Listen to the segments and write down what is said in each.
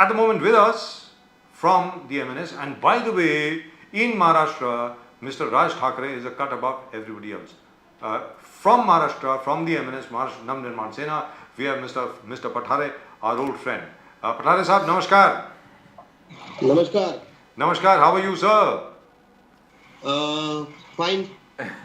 at the moment with us from the MNS. And by the way, in Maharashtra, Mr. Raj Thackeray is a cut above everybody else. From Maharashtra, from the MNS, Maharashtra Navnirman Sena, we have Mr. Pathare, our old friend. Pathare Sahab, namaskar. Namaskar. Namaskar, how are you, sir? Fine.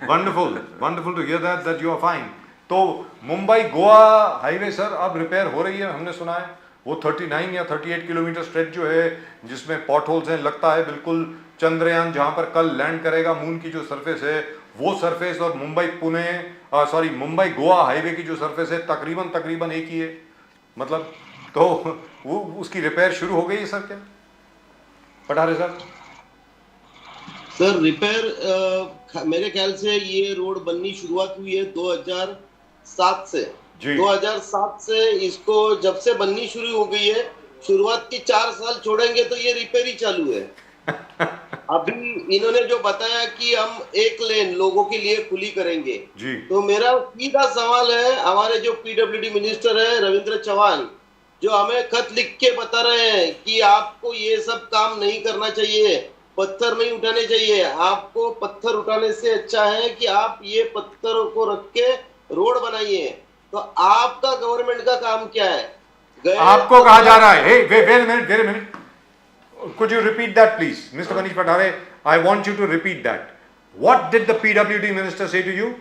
Wonderful, wonderful to hear that you are fine. तो Mumbai Goa highway sir अब repair हो रही है, हमने सुना है वो 39 या 38 किलोमीटर स्ट्रेच जो है जिसमें पॉट होल्स हैं, लगता है बिल्कुल चंद्रयान जहां पर कल लैंड करेगा मून की जो सरफेस है वो सरफेस और मुंबई गोवा हाईवे की जो सरफेस है तकरीबन एक ही है, मतलब तो वो उसकी रिपेयर शुरू हो गई है सर क्या पठारे सर? सर रिपेयर मेरे ख्याल से ये रोड बननी शुरुआत हुई है 2007 से। 2007 से इसको जब से बननी शुरू हो गई है, शुरुआत की 4 साल छोड़ेंगे तो ये रिपेयर ही चालू है। अभी इन्होंने जो बताया कि हम एक लेन लोगों के लिए खुली करेंगे जी। तो मेरा सीधा सवाल है, हमारे जो पीडब्ल्यूडी मिनिस्टर है रविंद्र चौहान, जो हमें खत लिख के बता रहे हैं कि आपको ये सब काम नहीं करना चाहिए, पत्थर नहीं उठाने चाहिए, आपको पत्थर उठाने से अच्छा है कि आप ये पत्थरों को रख के रोड बनाइए, तो आपका गवर्नमेंट का काम क्या है? आपको कहा जा रहा है, wait a minute, could you repeat that please, Mr. Manish Pathare? I want you to repeat that. What did the PWD minister say to you,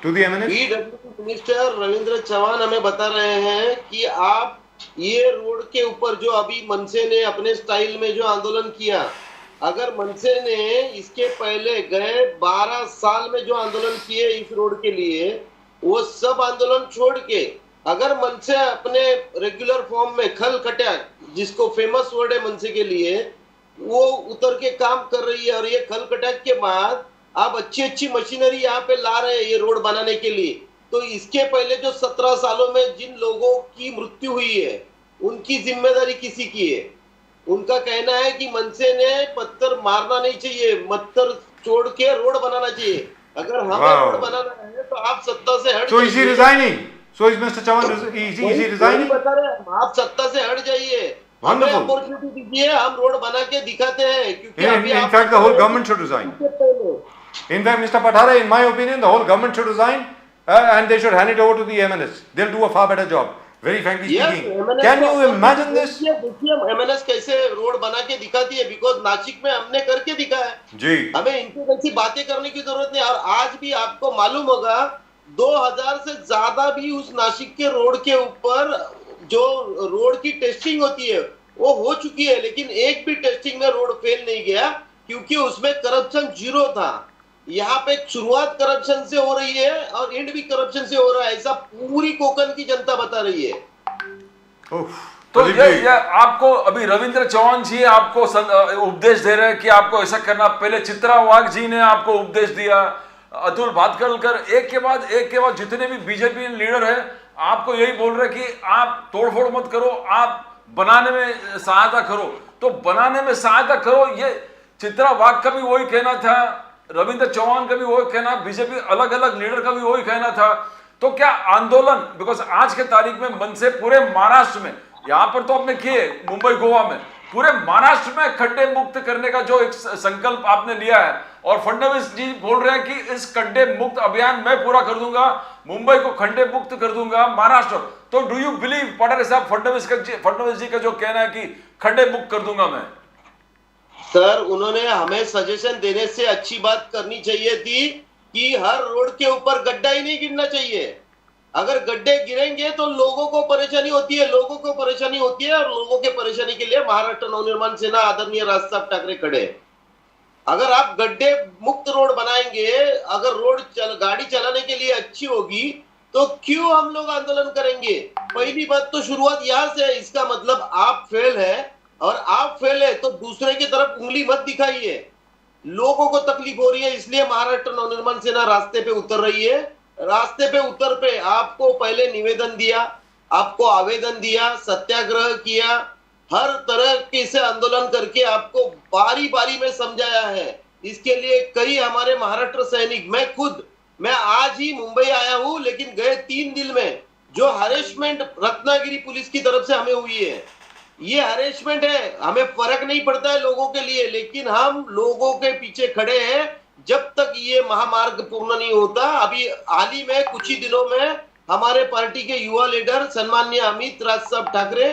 to the MNS? PWD minister Ravindra Chauhan हमें बता रहे हैं कि आप ये रोड के ऊपर जो अभी मनसे ने अपने स्टाइल में जो आंदोलन किया, अगर मनसे ने इसके पहले गए 12 साल में जो आंदोलन किए इस रोड के लिए, वो सब आंदोलन छोड़ के अगर मनसे अपने रेगुलर फॉर्म में खल खट्या, जिसको फेमस वर्ड है मनसे के लिए, वो उतर के काम कर रही है, और ये खल खट्याक के बाद आप अच्छी मशीनरी यहाँ पे ला रहे हैं ये रोड बनाने के लिए, तो इसके पहले जो 17 सालों में जिन लोगों की मृत्यु हुई है उनकी जिम्मेदारी किसी की है? उनका कहना है कि मनसे ने पत्थर मारना नहीं चाहिए, पत्थर छोड़ के रोड बनाना चाहिए। अगर हमें रोड बनाना है तो आप सत्ता से हट जाइए। So is he resigning? So is Mr. Chavan is he resigning? बता रहे हैं आप सत्ता से हट जाइए, हमें अपॉर्चुनिटी दीजिए, हम रोड बना के दिखाते हैं। क्योंकि in fact the whole government should resign. In fact, Mr. Pathare, in my opinion, the whole government should resign and they should hand it over to the MNS. They'll do a far better job. Very frankly speaking. Can you imagine this? देखिए MNS कैसे road बना के दिखाती है, because Nashik में हमने करके दिखा है जी। हमें इनकी जैसी बातें करने की जरूरत नहीं। और आज भी आपको मालूम होगा 2000 से ज्यादा भी उस नासिक के रोड के ऊपर जो रोड की टेस्टिंग होती है वो हो चुकी है, लेकिन एक भी टेस्टिंग में रोड फेल नहीं गया क्योंकि उसमें करप्शन जीरो था। यहाँ पे शुरुआत करप्शन से हो रही है और एंड भी करप्शन से हो रहा है, ऐसा पूरी कोकण की जनता बता रही है। तो ये आपको अभी रविंद्र चौहान जी आपको उपदेश दे रहे हैं कि आपको ऐसा करना, पहले चित्रा वाघ जी ने आपको उपदेश दिया, अतुल भातखलकर, एक के बाद जितने भी बीजेपी लीडर है आपको यही बोल रहे कि आप तोड़फोड़ मत करो, आप बनाने में सहायता करो। तो बनाने में सहायता करो, ये चित्रा वाघ का भी वही कहना था, रविंद्र चौहान का भी वही कहना, बीजेपी अलग अलग लीडर का भी वही कहना था। तो क्या आंदोलन, बिकॉज आज के तारीख में मनसे पूरे महाराष्ट्र में, यहां पर तो आपने किए मुंबई गोवा में, पूरे महाराष्ट्र में खड्डे मुक्त करने का जो एक संकल्प आपने लिया है, और फडणवीस जी बोल रहे हैं कि इस खड्डे मुक्त अभियान मैं पूरा कर दूंगा, मुंबई को खड्डे मुक्त कर दूंगा, महाराष्ट्र। तो डू यू बिलीव पठारे साहब फडणवीस जी का जो कहना है कि खड्डे मुक्त कर दूंगा मैं? सर उन्होंने हमें सजेशन देने से अच्छी बात करनी चाहिए थी कि हर रोड के ऊपर गड्ढा ही नहीं गिरना चाहिए। अगर गड्ढे गिरेंगे तो लोगों को परेशानी होती है, और लोगों के परेशानी के लिए महाराष्ट्र नवनिर्माण सेना आदरणीय राज साहब ठाकरे खड़े। अगर आप गड्ढे मुक्त रोड बनाएंगे, अगर रोड गाड़ी चलाने के लिए अच्छी होगी तो क्यों हम लोग आंदोलन करेंगे? पहली बात तो शुरुआत यहाँ से है, इसका मतलब आप फेल है, और आप फेल है तो दूसरे की तरफ उंगली मत दिखाइए। लोगों को तकलीफ हो रही है, इसलिए महाराष्ट्र नवनिर्माण सेना रास्ते पे उतर रही है। रास्ते पे उतर पे आपको पहले निवेदन दिया, आपको आवेदन दिया, सत्याग्रह किया, हर तरह के से आंदोलन करके आपको बारी बारी में समझाया है। इसके लिए कई हमारे महाराष्ट्र सैनिक, मैं आज ही मुंबई आया हूं, लेकिन गए 3 दिन में जो हरेसमेंट रत्नागिरी पुलिस की तरफ से हमें हुई है, ये हरेसमेंट है। हमें फर्क नहीं पड़ता है लोगों के लिए, लेकिन हम लोगों के पीछे खड़े हैं जब तक ये महामार्ग पूर्ण नहीं होता। अभी हाल ही में कुछ ही दिनों में हमारे पार्टी के युवा लीडर सन्माननीय अमित राज साहब ठाकरे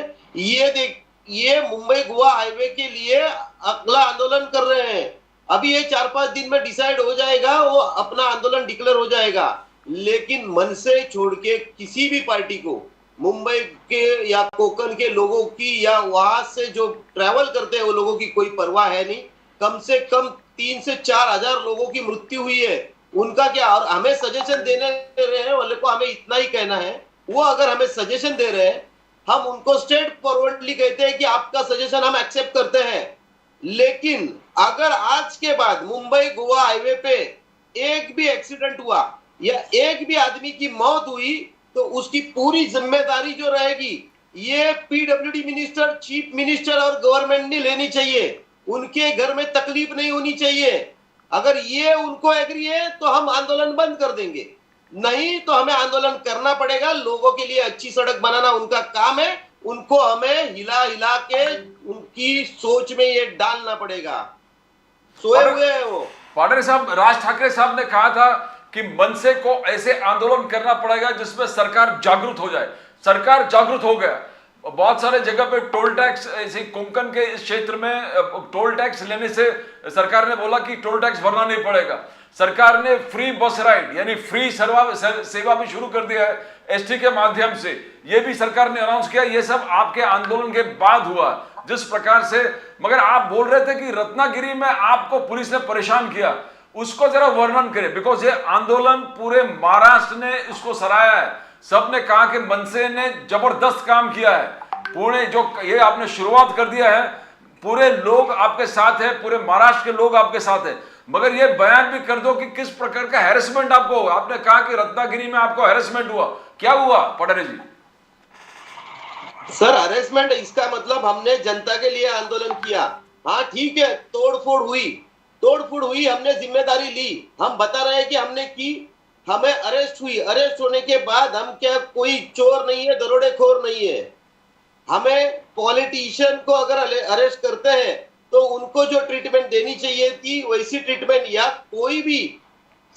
ये मुंबई गोवा हाईवे के लिए अगला आंदोलन कर रहे हैं। अभी ये 4-5 दिन में डिसाइड हो जाएगा, वो अपना आंदोलन डिक्लेयर हो जाएगा। लेकिन मन से छोड़ के किसी भी पार्टी को मुंबई के या कोकण के लोगों की या वहां से जो ट्रैवल करते हैं वो लोगों की कोई परवाह है नहीं। कम से कम 3 से 4 हजार लोगों की मृत्यु हुई है, उनका क्या। और हमें सजेशन देने दे रहे हैं वाले को हमें इतना ही कहना है, वो अगर हमें सजेशन दे रहे हैं हम उनको स्ट्रेट फॉरवर्डली कहते हैं कि आपका सजेशन हम एक्सेप्ट करते हैं। लेकिन अगर आज के बाद मुंबई गोवा हाईवे पे एक भी एक्सीडेंट हुआ या एक भी आदमी की मौत हुई तो उसकी पूरी जिम्मेदारी जो रहेगी ये पीडब्ल्यूडी मिनिस्टर, चीफ मिनिस्टर और गवर्नमेंट ने लेनी चाहिए। उनके घर में तकलीफ नहीं होनी चाहिए। अगर ये उनको एग्री है तो हम आंदोलन बंद कर देंगे, नहीं तो हमें आंदोलन करना पड़ेगा। लोगों के लिए अच्छी सड़क बनाना उनका काम है, उनको हमें हिला हिला के उनकी सोच में ये डालना पड़ेगा। सोए हुए हैं वो। पाटिल साहब, राज ठाकरे साहब ने कहा था कि मनसे को ऐसे आंदोलन करना पड़ेगा जिसमें सरकार जागरूक हो जाए। सरकार जागरूक हो गया। बहुत सारे जगह पे टोल टैक्स, ऐसे कोंकण के इस क्षेत्र में टोल टैक्स लेने से सरकार ने बोला कि टोल टैक्स भरना नहीं पड़ेगा। सरकार ने फ्री बस राइड यानी फ्री सेवा भी शुरू कर दिया है एसटी के माध्यम से, ये भी सरकार ने अनाउंस किया। ये सब आपके आंदोलन के बाद हुआ जिस प्रकार से। मगर आप बोल रहे थे कि रत्नागिरी में आपको पुलिस ने परेशान किया, उसको जरा वर्णन करें। बिकॉज ये आंदोलन पूरे महाराष्ट्र ने इसको सराहा है। सबने कहा कि मनसे ने जबरदस्त काम किया है। पुणे जो ये आपने शुरुआत कर दिया है, पूरे लोग आपके साथ है, पूरे महाराष्ट्र के लोग आपके साथ है। मगर ये बयान भी कर दो कि किस प्रकार का हैरेसमेंट आपको, आपने कहा कि रत्नागिरी में आपको हैरेसमेंट हुआ, क्या हुआ पटारे जी? सर हरेसमेंट इसका मतलब हमने जनता के लिए आंदोलन किया। हाँ ठीक है, तोड़फोड़ हुई, हमने जिम्मेदारी ली। हम बता रहे हैं कि हमने की, हमें अरेस्ट हुई। अरेस्ट होने के बाद हम क्या कोई चोर नहीं है, दरोडेखोर नहीं है। हमें पॉलिटिशियन को अगर अरेस्ट करते हैं तो उनको जो ट्रीटमेंट देनी चाहिए थी वैसी ट्रीटमेंट, या कोई भी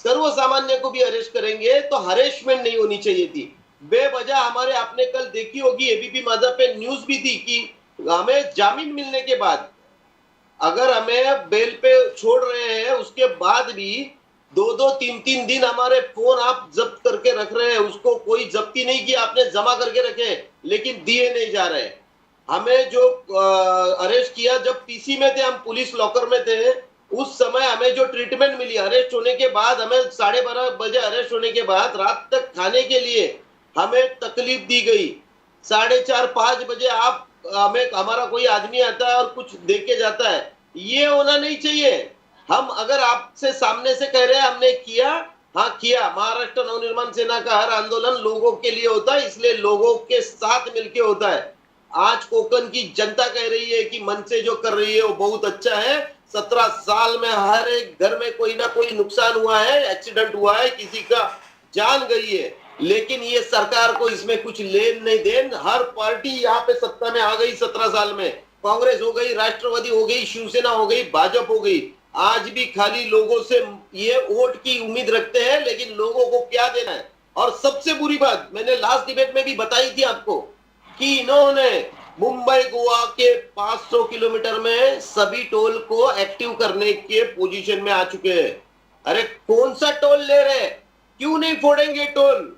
सर्वसामान्य को भी अरेस्ट करेंगे तो हरेसमेंट नहीं होनी चाहिए थी। बेवजह हमारे, आपने कल देखी होगी एबीपी माझा पे न्यूज भी थी कि हमें जामीन मिलने के बाद अगर हमें बेल पे छोड़ रहे हैं उसके बाद भी 2-2, 3-3 दिन हमारे फोन आप जब्त करके रख रहे हैं। उसको कोई जब्ती नहीं किया, आपने जमा करके रखे लेकिन दिए नहीं जा रहे। हमें जो अरेस्ट किया जब पीसी में थे, हम पुलिस लॉकर में थे, उस समय हमें जो ट्रीटमेंट मिली अरेस्ट होने के बाद, हमें 12:30 बजे अरेस्ट होने के बाद रात तक खाने के लिए हमें तकलीफ दी गई। 4:30-5 बजे आप हमें, हमारा कोई आदमी आता है और कुछ दे के जाता है, ये होना नहीं चाहिए। हम अगर आपसे सामने से कह रहे हैं हमने किया, हाँ किया। महाराष्ट्र नवनिर्माण सेना का हर आंदोलन लोगों के लिए होता है, इसलिए लोगों के साथ मिलके होता है। आज कोकण की जनता कह रही है कि मनसे जो कर रही है वो बहुत अच्छा है। 17 साल में हर एक घर में कोई ना कोई नुकसान हुआ है, एक्सीडेंट हुआ है, किसी का जान गई है, लेकिन ये सरकार को इसमें कुछ लेन नहीं देन। हर पार्टी यहाँ पे सत्ता में आ गई 17 साल में, कांग्रेस हो गई, राष्ट्रवादी हो गई, शिवसेना हो गई, भाजपा हो गई। आज भी खाली लोगों से ये वोट की उम्मीद रखते हैं, लेकिन लोगों को क्या देना है। और सबसे बुरी बात मैंने लास्ट डिबेट में भी बताई थी आपको कि इन्होंने मुंबई गोवा के 500 किलोमीटर में सभी टोल को एक्टिव करने के पोजीशन में आ चुके हैं। अरे कौन सा टोल ले रहे, क्यों नहीं फोड़ेंगे टोल?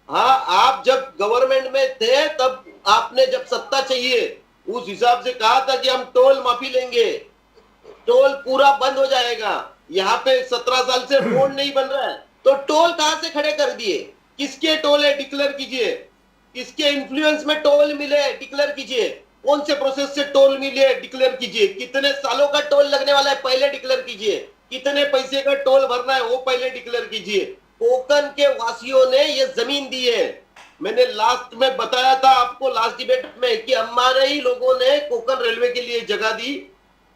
हाँ, आप जब गवर्नमेंट में थे तब आपने जब सत्ता चाहिए उस हिसाब से कहा था कि हम टोल माफी लेंगे, टोल पूरा बंद हो जाएगा। यहाँ पे 17 साल से रोड नहीं बन रहा है तो टोल कहां से खड़े कर दिए? किसके टोल है डिक्लेयर कीजिए, किसके इन्फ्लुएंस में टोल मिले डिक्लेयर कीजिए, कौन से प्रोसेस से टोल मिले डिक्लेयर कीजिए, कितने सालों का टोल लगने वाला है पहले डिक्लेयर कीजिए, कितने पैसे का टोल भरना है वो पहले डिक्लेयर कीजिए। कोकण के वासियों ने ये जमीन दी है। मैंने लास्ट में बताया था आपको लास्ट डिबेट में कि हमारे ही लोगों ने कोकण रेलवे के लिए जगह दी।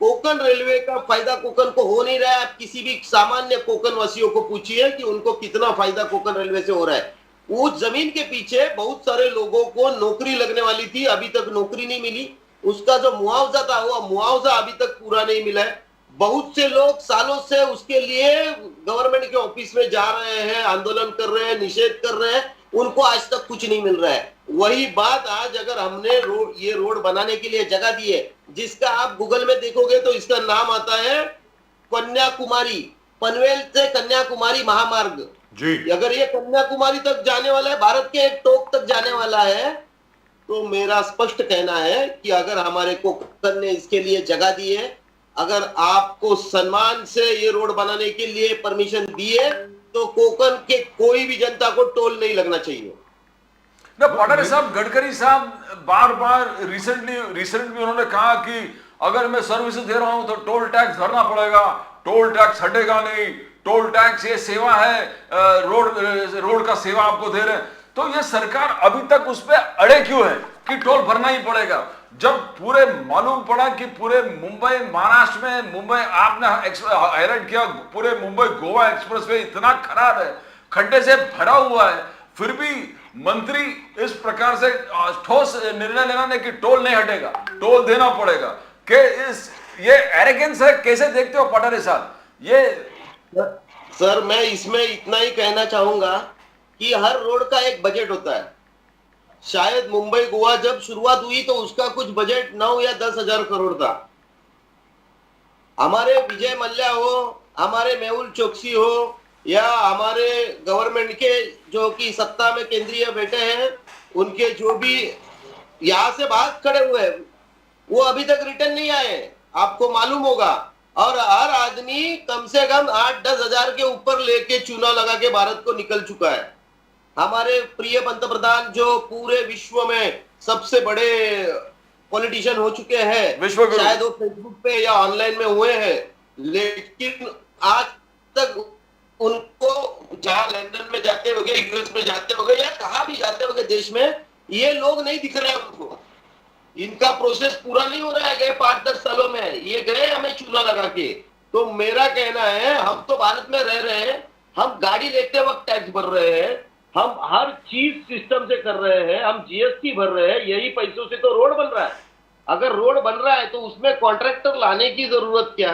कोकण रेलवे का फायदा कोकण को हो नहीं रहा है। आप किसी भी सामान्य कोकण वासियों को पूछिए कि उनको कितना फायदा कोकण रेलवे से हो रहा है। उस जमीन के पीछे बहुत सारे लोगों को नौकरी लगने वाली थी, अभी तक नौकरी नहीं मिली। उसका जो मुआवजा था वो मुआवजा अभी तक पूरा नहीं मिला है। बहुत से लोग सालों से उसके लिए गवर्नमेंट के ऑफिस में जा रहे हैं, आंदोलन कर रहे हैं, निषेध कर रहे हैं, उनको आज तक कुछ नहीं मिल रहा है। वही बात आज अगर हमने ये रोड बनाने के लिए जगह दी है, जिसका आप गूगल में देखोगे तो इसका नाम आता है कन्याकुमारी, पनवेल से कन्याकुमारी महामार्ग। जी अगर ये कन्याकुमारी तक जाने वाला है, भारत के एक टोक तक जाने वाला है, तो मेरा स्पष्ट कहना है कि अगर हमारे कोकन ने इसके लिए जगह दी है, अगर आपको सम्मान से ये रोड बनाने के लिए परमिशन दी है, तो कोकन के कोई भी जनता को टोल नहीं लगना चाहिए। ना पठारे साहब, गडकरी साहब बार बार रिसेंटली उन्होंने कहा कि अगर मैं सर्विस दे रहा हूं तो टोल टैक्स भरना पड़ेगा, टोल टैक्स हटेगा नहीं, टोल टैक्स ये सेवा है, रोड का सेवा आपको दे रहे हैं। तो ये सरकार अभी तक उस पर अड़े क्यों है कि टोल भरना ही पड़ेगा, जब पूरे मालूम पड़ा कि पूरे मुंबई महाराष्ट्र में, मुंबई आपने हाईलाइट किया, पूरे मुंबई गोवा एक्सप्रेसवे इतना खराब है, खड्डे से भरा हुआ है, फिर भी मंत्री इस प्रकार से ठोस निर्णय लेना नहीं कि टोल नहीं हटेगा, टोल देना पड़ेगा, कि ये एरोगेंस है। कैसे देखते हो पठारे साहब ये? सर मैं इसमें इतना ही कहना चाहूंगा कि हर रोड का एक बजट होता है। शायद मुंबई गोवा जब शुरुआत हुई तो उसका कुछ बजट 9 या 10 हजार करोड़ था। हमारे विजय मल्ल्या हो, हमारे मेहुल चोकसी हो, या हमारे गवर्नमेंट के जो कि सत्ता में केंद्रीय बैठे हैं, उनके जो भी यहां से बाहर खड़े हुए हैं, वो अभी तक रिटर्न नहीं आए, आपको मालूम होगा। और हर आदमी कम से कम 8-10 हजार के ऊपर लेके चूना लगा के भारत को निकल चुका है। हमारे प्रिय पंतप्रधान जो पूरे विश्व में सबसे बड़े पॉलिटिशियन हो चुके हैं, शायद वो फेसबुक पे या ऑनलाइन में हुए हैं, लेकिन आज तक उनको जहां लंदन में जाते होंगे, यूएस में जाते होंगे या कहां भी जाते होंगे देश में, ये लोग नहीं दिख रहे हैं उनको। इनका प्रोसेस पूरा नहीं हो रहा है, गए 5-10 सालों में ये गए हमें चूना लगा के। तो मेरा कहना है, हम तो भारत में रह रहे हैं, हम गाड़ी लेते वक्त टैक्स भर रहे हैं, हम हर चीज सिस्टम से कर रहे हैं, हम जीएसटी भर रहे हैं, यही पैसों से तो रोड बन रहा है। अगर रोड बन रहा है तो उसमें कॉन्ट्रैक्टर लाने की जरूरत क्या?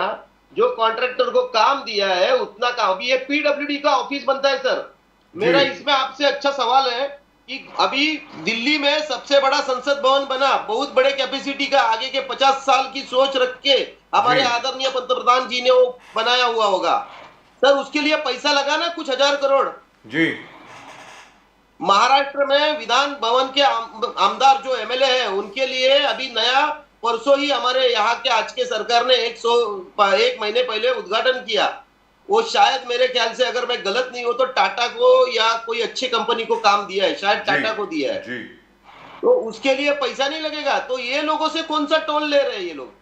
जो कॉन्ट्रैक्टर को काम दिया है उतना काम। अभी ये पीडब्ल्यूडी का ऑफिस बनता है सर। मेरा इसमें आपसे अच्छा सवाल है कि अभी दिल्ली में सबसे बड़ा संसद भवन बना, बहुत बड़े कैपेसिटी का, आगे के 50 साल की सोच रख के हमारे आदरणीय पंतप्रधान जी ने वो बनाया हुआ होगा सर। उसके लिए पैसा लगा ना कुछ हजार करोड़ जी। महाराष्ट्र में विधान भवन के आमदार जो एमएलए हैं, उनके लिए अभी नया परसों ही हमारे यहाँ के आज के सरकार ने 1 महीने पहले उद्घाटन किया। वो शायद मेरे ख्याल से, अगर मैं गलत नहीं हो तो टाटा को या कोई अच्छी कंपनी को काम दिया है, शायद टाटा को दिया है जी। तो उसके लिए पैसा नहीं लगेगा। तो ये लोगों से कौन सा टोल ले रहे हैं ये लोग?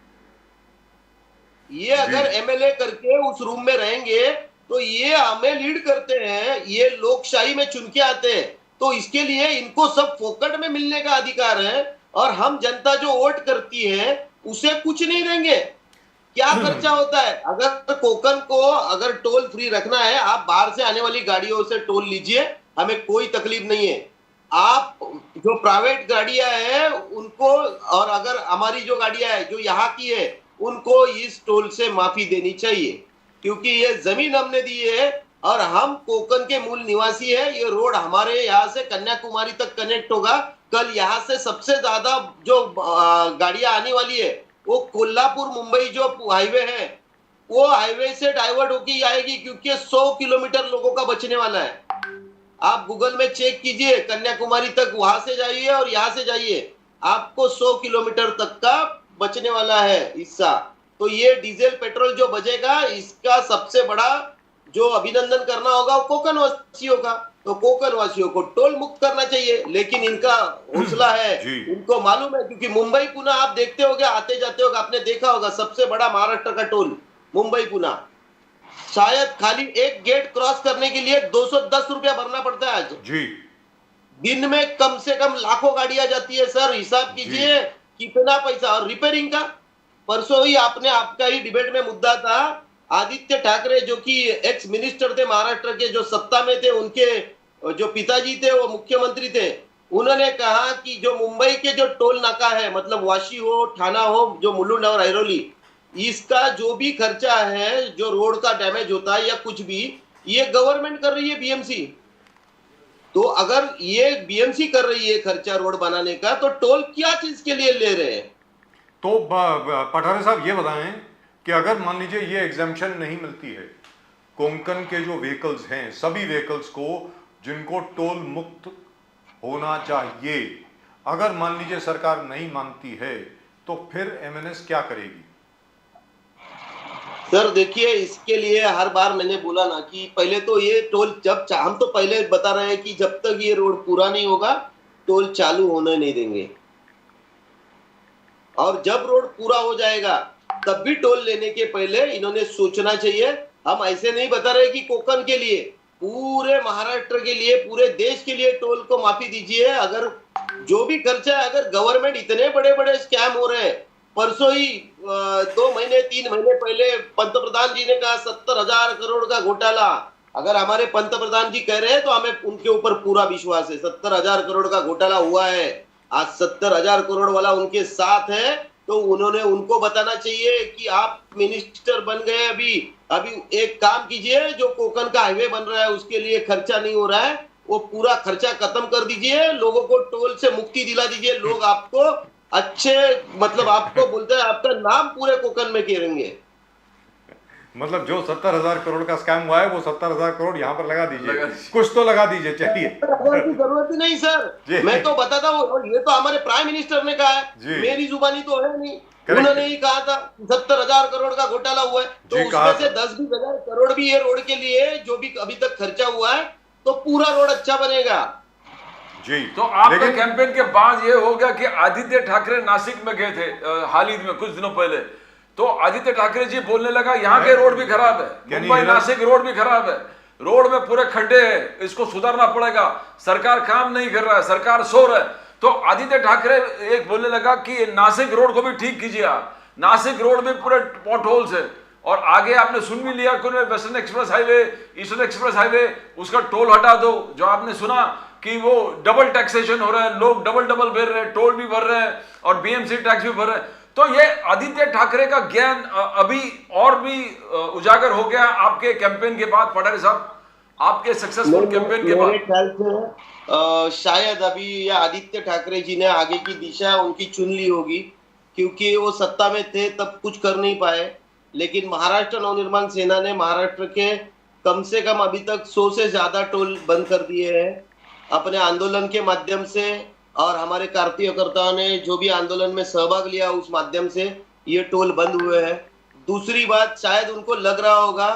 ये अगर एमएलए करके उस रूम में रहेंगे तो ये हमें लीड करते हैं, ये लोकशाही में चुन के आते हैं, तो इसके लिए इनको सब फोकट में मिलने का अधिकार है। और हम जनता जो वोट करती है उसे कुछ नहीं देंगे। क्या खर्चा होता है? अगर कोकन को अगर टोल फ्री रखना है, आप बाहर से आने वाली गाड़ियों से टोल लीजिए, हमें कोई तकलीफ नहीं है। आप जो प्राइवेट गाड़ियां हैं उनको, और अगर हमारी जो गाड़ियां हैं जो यहाँ की है, उनको इस टोल से माफी देनी चाहिए, क्योंकि ये जमीन हमने दी है और हम कोकन के मूल निवासी है। ये रोड हमारे यहाँ से कन्याकुमारी तक कनेक्ट होगा। कल यहाँ से सबसे ज्यादा जो गाड़ियां आने वाली है वो कोल्हापुर मुंबई जो हाईवे है, वो हाईवे से डाइवर्ट होकर आएगी, क्योंकि 100 किलोमीटर लोगों का बचने वाला है। आप गूगल में चेक कीजिए, कन्याकुमारी तक वहां से जाइए और यहाँ से जाइए, आपको 100 किलोमीटर तक का बचने वाला है हिस्सा। तो ये डीजल पेट्रोल जो बचेगा, इसका सबसे बड़ा जो अभिनंदन करना होगा वो कोकन वासियों का। तो कोकन वासियों को टोल मुक्त करना चाहिए, लेकिन इनका हौसला है, इनको मालूम है, क्योंकि मुंबई पुणे आप देखते होगे, आते जाते होगे, आपने देखा होगा सबसे बड़ा महाराष्ट्र का टोल मुंबई पुणे, शायद खाली एक गेट क्रॉस करने के लिए 210 रुपया भरना पड़ता है आज जी। दिन में कम से कम लाखों गाड़ियां जाती है सर, हिसाब कीजिए कितना पैसा। और रिपेयरिंग का परसों ही आपका ही डिबेट में मुद्दा था, आदित्य ठाकरे जो कि एक्स मिनिस्टर थे महाराष्ट्र के, जो सत्ता में थे, उनके जो पिताजी थे वो मुख्यमंत्री थे, उन्होंने कहा कि जो मुंबई के जो टोल नाका है, मतलब वाशी हो, ठाणा हो, जो मुलुंड और ऐरोली, इसका जो भी खर्चा है, जो रोड का डैमेज होता है या कुछ भी, ये गवर्नमेंट कर रही है, बीएमसी। तो अगर ये बीएमसी कर रही है खर्चा रोड बनाने का, तो टोल क्या चीज के लिए ले रहे हैं? तो पठारे साहब ये बताएं कि अगर मान लीजिए ये एग्जाम्पशन नहीं मिलती है, कोंकण के जो व्हीकल्स हैं, सभी व्हीकल्स को जिनको टोल मुक्त होना चाहिए, अगर मान लीजिए सरकार नहीं मानती है, तो फिर एमएनएस क्या करेगी? सर देखिए, इसके लिए हर बार मैंने बोला ना कि पहले तो ये टोल हम तो पहले बता रहे हैं कि जब तक ये रोड पूरा नहीं होगा, टोल चालू होने नहीं देंगे। और जब रोड पूरा हो जाएगा, तब भी टोल लेने के पहले इन्होंने सोचना चाहिए। हम ऐसे नहीं बता रहे कि कोंकण के लिए, पूरे महाराष्ट्र के लिए, पूरे देश के लिए टोल को माफी दीजिए। अगर जो भी खर्चा है, अगर गवर्नमेंट, इतने बड़े बड़े स्कैम हो रहे हैं, परसों ही 2 महीने 3 महीने पहले पंतप्रधान जी ने कहा 70,000 करोड़ का घोटाला। अगर हमारे पंतप्रधान जी कह रहे हैं तो हमें उनके ऊपर पूरा विश्वास है। 70,000 करोड़ का घोटाला हुआ है, आज 70,000 करोड़ वाला उनके साथ है, तो उन्होंने उनको बताना चाहिए कि आप मिनिस्टर बन गए, अभी एक काम कीजिए, जो कोंकण का हाईवे बन रहा है उसके लिए खर्चा नहीं हो रहा है, वो पूरा खर्चा खत्म कर दीजिए, लोगों को टोल से मुक्ति दिला दीजिए। लोग आपको अच्छे, मतलब आपको बोलते हैं, आपका नाम पूरे कोंकण में करेंगे। मतलब जो 70,000 करोड़ का स्कैम हुआ है, वो 70,000 करोड़ यहाँ पर लगा दीजिए, कुछ तो लगा दीजिए, चलिए। की जरूरत ही नहीं सर, मैं तो बताता हूँ, ये तो हमारे प्राइम मिनिस्टर ने कहा है, मेरी जुबानी तो है नहीं। उन्होंने ही कहा था 70,000 करोड़ का घोटाला हुआ है, तो उसमें से 10-20 हजार करोड़ भी ये रोड के लिए जो भी अभी तक खर्चा हुआ है, तो पूरा रोड अच्छा बनेगा जी। तो आपके कैंपेन के बाद ये हो गया कि आदित्य ठाकरे नासिक में गए थे हाल ही में कुछ दिनों पहले, तो आदित्य ठाकरे जी बोलने लगा यहाँ के रोड भी खराब है, मुंबई नासिक रोड भी खराब है, रोड में पूरे खड्डे हैं, इसको सुधारना पड़ेगा, सरकार काम नहीं कर रहा है, सरकार सो रहा है। तो आदित्य ठाकरे एक बोलने लगा कि नासिक रोड को भी ठीक कीजिए आप, नासिक रोड में पूरे पॉट होल्स है। और आगे आपने सुन भी लिया कि western express highway, eastern express highway, उसका टोल हटा दो, जो आपने सुना कि वो डबल टैक्सेशन हो रहा है, लोग डबल भर रहे हैं, टोल भी भर रहे हैं और बीएमसी टैक्स भी भर रहे हैं। तो ये आदित्य ठाकरे का ज्ञान अभी और भी उजागर हो गया आपके कैंपेन के बाद, पठारे साहब, आपके सक्सेसफुल कैंपेन के बाद। मेरे ख्याल से शायद अभी या आदित्य ठाकरे जी ने आगे की दिशा उनकी चुन ली होगी, क्योंकि वो सत्ता में थे तब कुछ कर नहीं पाए, लेकिन महाराष्ट्र नवनिर्माण सेना ने महाराष्ट्र के कम से कम अभी तक 100 से ज्यादा टोल बंद कर दिए हैं अपने आंदोलन के माध्यम से, और हमारे कार्यकर्ताओं ने जो भी आंदोलन में सहभाग लिया उस माध्यम से ये टोल बंद हुए हैं। दूसरी बात, शायद उनको लग रहा होगा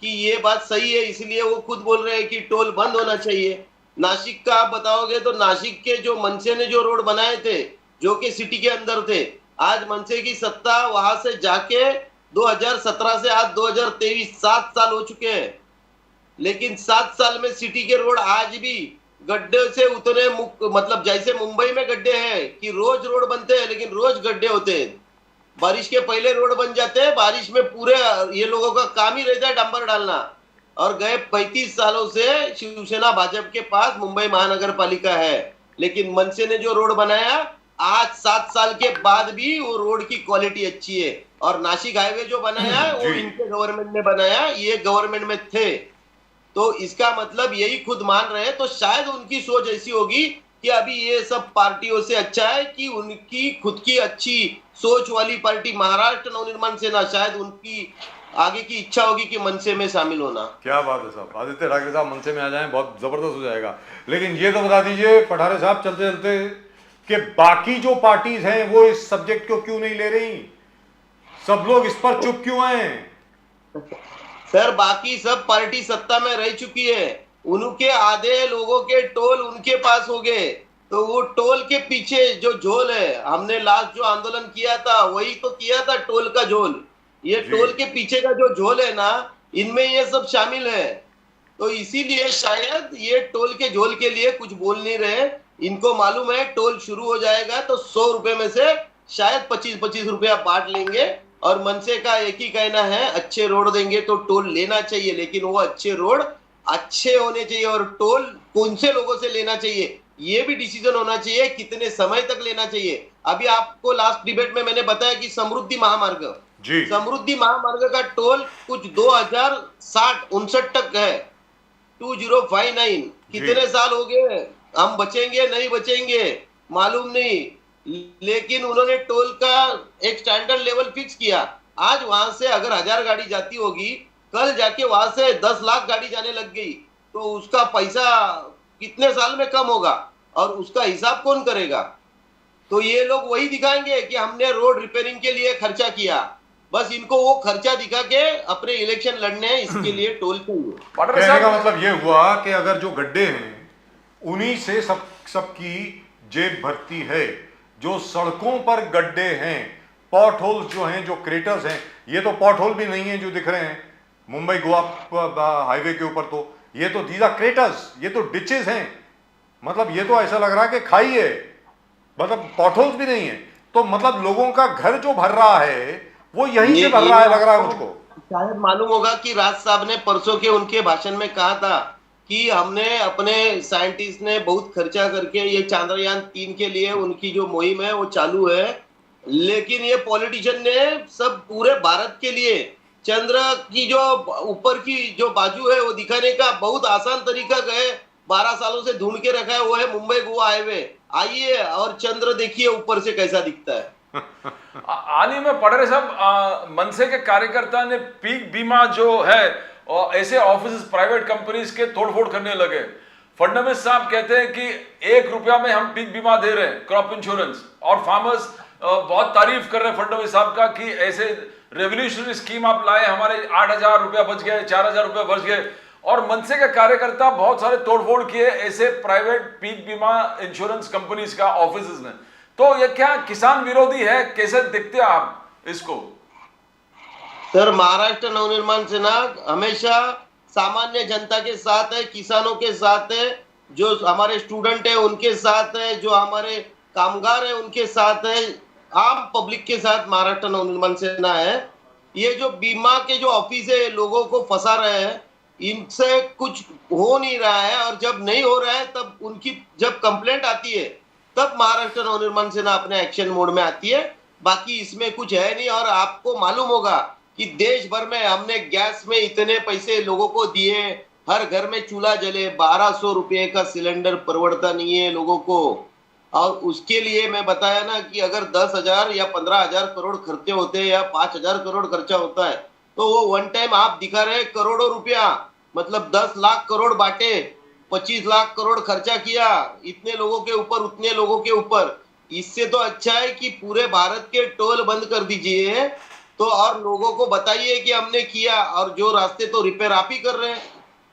कि ये बात सही है, इसलिए वो खुद बोल रहे हैं कि टोल बंद होना चाहिए। नासिक का आप बताओगे तो नासिक के जो मनसे ने जो रोड बनाए थे, जो कि सिटी के अंदर थे, आज मनसे की सत्ता वहां से जाके 2017 से आज 2023 7 साल हो चुके हैं, लेकिन 7 साल में सिटी के रोड आज भी गड्ढे से उतने, मतलब जैसे मुंबई में गड्ढे हैं कि रोज रोड बनते हैं, लेकिन रोज गड्ढे होते हैं। बारिश के पहले रोड बन जाते हैं, बारिश में पूरे ये लोगों का काम ही रहता है डंपर डालना। और गए 35 सालों से शिवसेना भाजपा के पास मुंबई महानगर पालिका है, लेकिन मनसे ने जो रोड बनाया, आज 7 साल के बाद भी वो रोड की क्वालिटी अच्छी है। और नासिक हाईवे जो बनाया है वो इनके गवर्नमेंट ने बनाया, ये गवर्नमेंट में थे, तो इसका मतलब यही खुद मान रहे हैं। तो शायद उनकी सोच ऐसी होगी कि अभी ये सब पार्टियों से अच्छा है कि उनकी खुद की अच्छी सोच वाली पार्टी महाराष्ट्र नवनिर्माण सेना, शायद उनकी आगे की इच्छा होगी कि मनसे में शामिल होना। क्या बात है साहब, आदित्य ठाकरे साहब मनसे में आ जाएं, बहुत जबरदस्त हो जाएगा। लेकिन ये तो बता दीजिए पठारे साहब, चलते चलते, कि बाकी जो पार्टीज हैं वो इस सब्जेक्ट को क्यों नहीं ले रही, सब लोग इस पर चुप क्यों हैं? सर बाकी सब पार्टी सत्ता में रह चुकी है, उनके आधे लोगों के टोल उनके पास हो गए, तो वो टोल के पीछे जो झोल है, हमने लास्ट जो आंदोलन किया था वही तो किया था, टोल का झोल। ये टोल के पीछे का जो झोल है ना, इनमें ये सब शामिल है। तो इसीलिए शायद ये टोल के झोल के लिए कुछ बोल नहीं रहे। इनको मालूम है टोल शुरू हो जाएगा तो 100 रुपए में से शायद 25-25 रुपया बांट लेंगे। और मनसे का एक ही कहना है, अच्छे रोड देंगे तो टोल लेना चाहिए, लेकिन वो अच्छे रोड अच्छे होने चाहिए। और टोल कौन से लोगों से लेना चाहिए, ये भी डिसीजन होना चाहिए, कितने समय तक लेना चाहिए। अभी आपको लास्ट डिबेट में मैंने बताया कि समृद्धि महामार्ग, जी समृद्धि महामार्ग का टोल कुछ 2060-59 तक है, 2059। कितने साल हो गए, हम बचेंगे नहीं बचेंगे मालूम नहीं, लेकिन उन्होंने टोल का एक स्टैंडर्ड लेवल फिक्स किया। आज वहां से अगर 1000 गाड़ी जाती होगी, कल जाके वहां से 10 लाख गाड़ी जाने लग गई, तो उसका पैसा कितने साल में कम होगा और उसका हिसाब कौन करेगा? तो ये लोग वही दिखाएंगे कि हमने रोड रिपेयरिंग के लिए खर्चा किया, बस इनको वो खर्चा दिखा के अपने इलेक्शन लड़ने हैं, इसके लिए टोल चाहिए। पटरे कहने का साहब, मतलब ये हुआ कि अगर जो गड्ढे हैं उन्हीं से सबकी जेब भरती है। जो सड़कों पर गड्ढे हैं, पॉट होल्स जो हैं, जो क्रेटर्स हैं, ये तो पॉट होल भी नहीं है जो दिख रहे हैं मुंबई गोवा हाईवे के ऊपर, तो ये तो दीज आर क्रेटर्स, ये तो डिचेस हैं। मतलब ये तो ऐसा लग रहा है कि खाई है, मतलब पॉट होल्स भी नहीं है। तो मतलब लोगों का घर जो भर रहा है वो यहीं से भर रहा है, लग रहा है मुझको। शायद मालूम होगा कि राज साहब ने परसों के उनके भाषण में कहा था कि हमने अपने साइंटिस्ट ने बहुत खर्चा करके ये चांद्रयान 3 के लिए उनकी जो मुहिम है वो चालू है, लेकिन ये पॉलिटिशियन ने सब पूरे भारत के लिए चंद्र की जो ऊपर की जो बाजू है वो दिखाने का बहुत आसान तरीका गए 12 सालों से ढूंढ के रखा है, वो है मुंबई गोवा हाईवे। आइए और चंद्र देखिए ऊपर से कैसा दिखता है। हाल ही में पटरे साहब, मनसे के कार्यकर्ता ने पीक बीमा जो है और ऐसे ऑफिस प्राइवेट कंपनीज के तोड़फोड़ करने लगे। फडणवीस साहब कहते हैं कि 1 रुपया में हम पीक बीमा दे रहे हैं, क्रॉप इंश्योरेंस, और फार्मर्स बहुत तारीफ कर रहे हैं फडणवीस साहब का कि ऐसे रेवोल्यूशनरी स्कीम आप लाए, हमारे 8,000 रुपया बच गए, 4,000 रुपया बच गए। और मनसे के कार्यकर्ता बहुत सारे तोड़फोड़ किए ऐसे प्राइवेट पीक बीमा इंश्योरेंस कंपनीज का ऑफिस ने। तो ये क्या किसान विरोधी है? कैसे देखते हैं आप इसको? सर, महाराष्ट्र नवनिर्माण सेना हमेशा सामान्य जनता के साथ है, किसानों के साथ है, जो हमारे स्टूडेंट है उनके साथ है, जो हमारे कामगार है उनके साथ है, आम पब्लिक के साथ महाराष्ट्र नवनिर्माण सेना है। ये जो बीमा के जो ऑफिस है लोगों को फंसा रहे हैं, इनसे कुछ हो नहीं रहा है, और जब नहीं हो रहा है तब उनकी जब कंप्लेंट आती है तब महाराष्ट्र नवनिर्माण सेना अपने एक्शन मोड में आती है। बाकी इसमें कुछ है नहीं। और आपको मालूम होगा कि देश भर में हमने गैस में इतने पैसे लोगों को दिए, हर घर में चूल्हा जले, 1200 रुपये का सिलेंडर परवड़ता नहीं है लोगों को। और उसके लिए मैं बताया ना कि अगर 10,000 या 15,000 करोड़ खर्चे होते हैं या 5,000 करोड़ खर्चा होता है, तो वो वन टाइम आप दिखा रहे करोड़ों रुपया, मतलब 10 लाख करोड़ बांटे, 25 लाख करोड़ खर्चा किया, इतने लोगों के ऊपर उतने लोगों के ऊपर। इससे तो अच्छा है कि पूरे भारत के टोल बंद कर दीजिए, तो और लोगों को बताइए कि हमने किया, और जो रास्ते तो रिपेयर आप ही कर रहे हैं।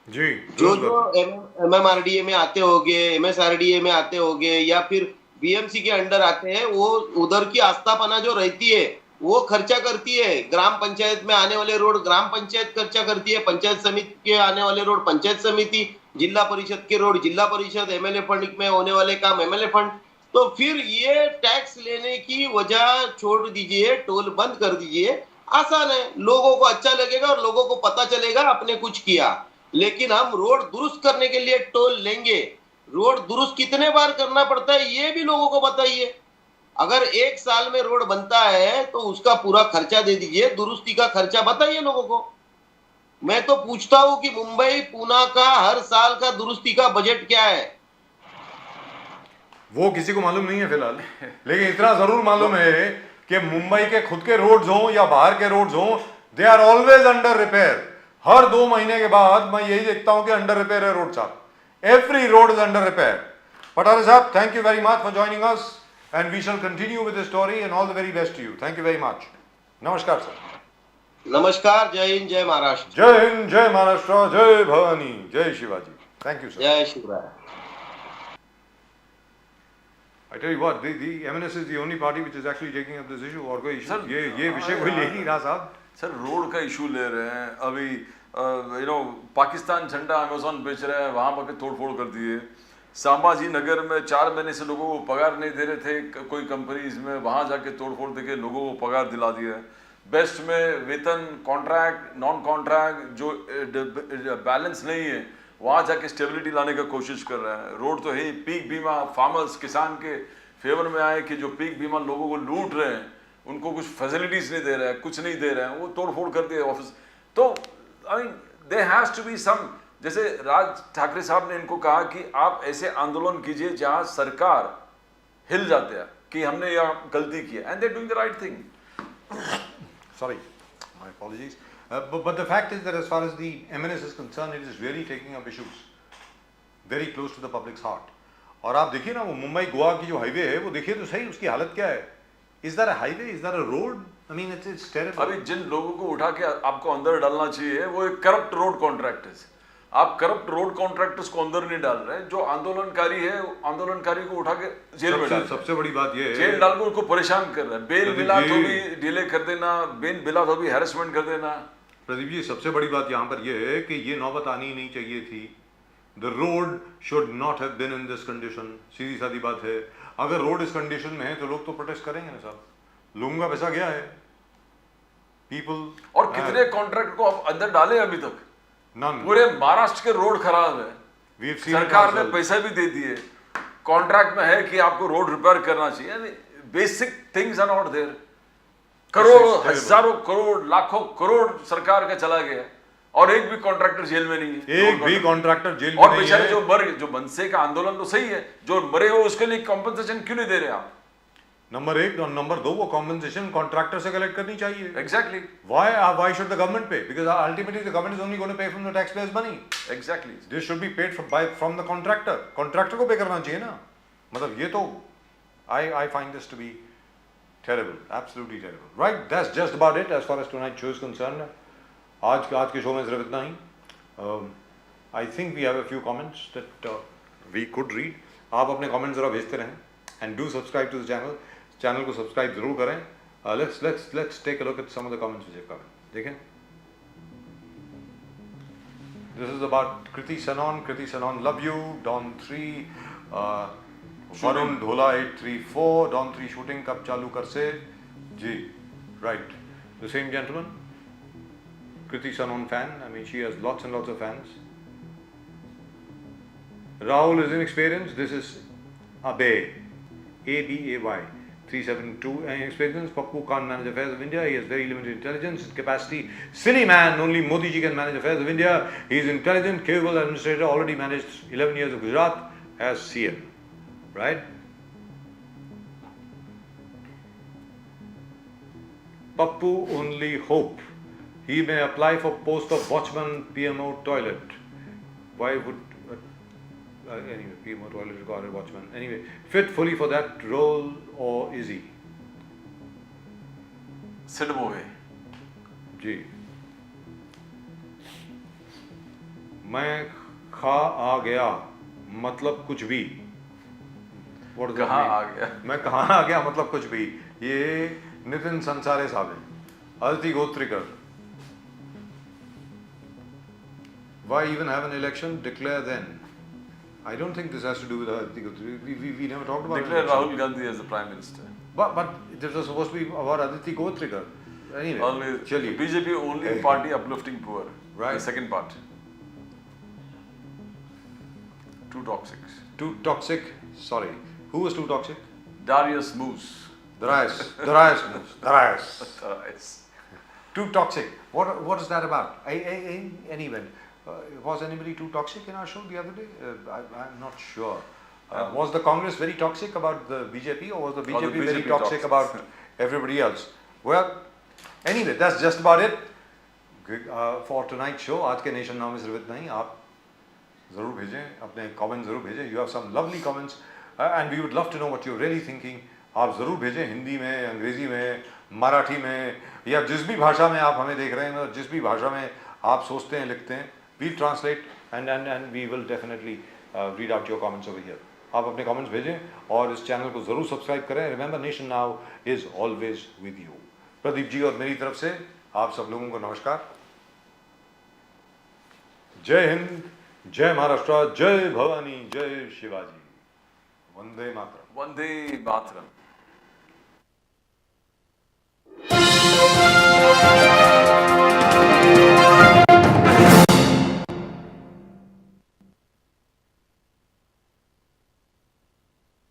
जी जो एमएमआरडीए में आते होंगे, एमएसआरडीए में आते होंगे, या फिर बीएमसी के अंडर आते हैं, वो उधर की आस्थापना जो रहती है वो खर्चा करती है। ग्राम पंचायत में आने वाले रोड ग्राम पंचायत खर्चा करती है, पंचायत समिति के आने वाले रोड पंचायत समिति, जिला परिषद के रोड जिला परिषद, एमएलए फंड में होने वाले काम एमएलए फंड। तो फिर ये टैक्स लेने की वजह छोड़ दीजिए, टोल बंद कर दीजिए, आसान है, लोगों को अच्छा लगेगा और लोगों को पता चलेगा आपने कुछ किया। लेकिन हम रोड दुरुस्त करने के लिए टोल लेंगे, रोड दुरुस्त कितने बार करना पड़ता है ये भी लोगों को बताइए। अगर 1 साल में रोड बनता है तो उसका पूरा खर्चा दे दीजिए, दुरुस्ती का खर्चा बताइए लोगों को। मैं तो पूछता हूं कि मुंबई पूना का हर साल का दुरुस्ती का बजट क्या है? वो किसी को मालूम नहीं है फिलहाल, लेकिन इतना जरूर मालूम है कि मुंबई के खुद के रोड्स हों या बाहर के रोड्स हों, they are always under repair. हर 2 महीने के बाद मैं यही देखता हूं कि अंडर रिपेयर है रोड साहब, every road is under repair. Patare साहब, thank you very much for joining us and we shall continue with the story and all the very best to you. Thank you very much. Namaskar sir. नमस्कार, जय हिंद, जय महाराष्ट्र। जय हिंद, जय महाराष्ट्र, जय भवानी, जय Shivaji. Thank you sir. जय Shivrai. I tell you what, the MNS is the only party which is actually taking up this issue. और कोई issue Sir, ये विषय कोई ले नहीं रहा साहब। सर, रोड का इशू ले रहे हैं अभी, पाकिस्तान झंडा अमेजोन बेच रहे हैं, वहां पर तोड़फोड़ कर दिए। संभाजी नगर में 4 महीने से लोगों को पगार नहीं दे रहे थे कोई कंपनीज में, वहां जाके तोड़फोड़ देके लोगों को पगार दिला दिया। बेस्ट में वेतन, कॉन्ट्रैक्ट, नॉन कॉन्ट्रैक्ट जो बैलेंस नहीं है वहां जाके स्टेबिलिटी लाने का कोशिश कर रहे हैं। रोड तो है ही, पीक बीमा फार्मर्स किसान के फेवर में आए कि जो पीक बीमा लोगों को लूट रहे हैं, उनको कुछ फैसिलिटीज नहीं दे रहे हैं, कुछ नहीं दे रहे हैं, वो तोड़फोड़ कर दिए ऑफिस। तो I mean there has to be some, जैसे राज ठाकरे साहब ने इनको कहा कि आप ऐसे आंदोलन कीजिए जहां सरकार हिल जाते हैं कि हमने यह गलती की है, and they doing the right thing. Sorry, my apologies. But the fact is that as far as the MNS is concerned, it is really taking up issues very close to the public's heart. और आप देखिए ना, वो मुंबई गोवा की जो highway है, वो देखिए तो सही, उसकी हालत क्या है? Is that a highway? Is that a road? I mean, it's terrible. अभी जिन लोगों को उठा के आपको अंदर डालना चाहिए वो एक करप्ट रोड कॉन्ट्रैक्टर्स। आप करप्ट रोड कॉन्ट्रैक्टर्स को अंदर नहीं डाल रहे हैं, जो आंदोलनकारी है आंदोलनकारी को उठा के जेल में डाल, सबसे बड़ी बात ये है, जेल डाल के उनको परेशान कर रहे हैं। बेल मिला तो भी डिले कर देना, बेल मिला तो भी हैरेसमेंट कर देना। प्रदीप जी, सबसे बड़ी बात यहाँ पर ये है कि ये नौबत आनी ही नहीं चाहिए थी। The road should not have been in this condition. सीधी सादी बात है, अगर रोड इस कंडीशन में है तो लोग तो प्रोटेस्ट करेंगे ना साहब, लोगों का पैसा गया है, पीपल। और कितने कॉन्ट्रैक्ट को आप अंदर डाले अभी तक? None. पूरे महाराष्ट्र के रोड खराब है, सरकार ने पैसा भी दे दिए, कॉन्ट्रैक्ट में है कि आपको रोड रिपेयर करना चाहिए, basic things are not there. करोड़ों हजारों करोड़ लाखों करोड़ सरकार का चला गया और एक भी कॉन्ट्रैक्टर जेल में नहीं है। एक भी कॉन्ट्रैक्टर जेल में और नहीं है। बेचारे जो मनसे का आंदोलन तो सही है, जो मरे हो उसके लिए कॉम्पनसेशन क्यों नहीं दे रहे आप? नंबर एक और नंबर दो, वो कॉम्पनसेशन कॉन्ट्रैक्टर से कलेक्ट करनी चाहिए। Exactly. Why should the government pay? Because ultimately the government is only going to pay from the taxpayers' money. Exactly. This should be paid from the contractor. Contractor को पे करना चाहिए ना। मतलब ये तो I find this to be terrible, absolutely terrible. Right, that's just about it as far as tonight's show is concerned. आज के शो में सिर्फ इतना ही। I think we have a few comments that we could read. आप अपने comments जरा भेजते रहें and do subscribe to the channel. Channel को सब्सक्राइब जरूर करें। Let's take a look at some of the comments which have come in. देखें, this is about Kriti Sanon, love you, Don 3, Varun Dhola 834, Don 3 shooting कब चालू कर से जी, right, the same gentleman, Kriti Sanon fan, I mean she has lots and lots of fans. Rahul is inexperienced, this is Abay, ABAY 372, inexperienced. Pappu can't manage affairs of India. He has very limited intelligence and capacity. Silly man, only Modi ji can manage affairs of India. He is intelligent, capable administrator, already managed 11 years of Gujarat as CM. Right? Pappu only hope. He may apply for post of watchman PMO toilet. Why would anyway, PMO toilet required watchman. Anyway, fit fully for that role, or is he? SIDBI है जी। मैं खा आ गया मतलब कुछ भी। What does that कहाँ mean? आ गया? मैं कहाँ आ गया मतलब कुछ भी। ये नितिन संसारे साहब हैं। Aditi गोत्रिकर। Why even have an election? Declare then. I don't think this has to do with Aditi Gotrikar. We never talked about it. Declare Rahul Gandhi as the Prime Minister. But this was supposed to be about Aditi Gotrikar. Anyway, Always, चलिए। BJP only party uplifting poor. Right. The second part. Too toxic. Too toxic. Sorry. Who was too toxic? Darius Moose. Darius. Too toxic. What is that about? Anyway, was anybody too toxic in our show the other day? I'm not sure. Was the Congress very toxic about the BJP, or was the BJP very toxic about everybody else? Well, anyway, that's just about it for tonight's show. आज के nation now में सिर्फ इतना ही। आप ज़रूर भेजें अपने comments, ज़रूर भेजें. You have some lovely comments and we would love to know what you're really thinking. आप ज़रूर भेजें हिंदी में, अंग्रेज़ी में, मराठी में, या जिस भी भाषा में आप हमें देख रहे हैं, जिस भी भाषा में आप सोचते हैं, लिखते हैं, we'll translate and we will definitely read out your comments over here. आप अपने comments भेजें और इस चैनल को ज़रूर सब्सक्राइब करें. Remember, Nation Now is always with you. Pradeep ji और मेरी तरफ से आप सब लोगों को नमस्कार. जय हिंद, जय महाराष्ट्र, जय भवानी, जय शिवाजी. वंदे मातरम. Vande Mataram.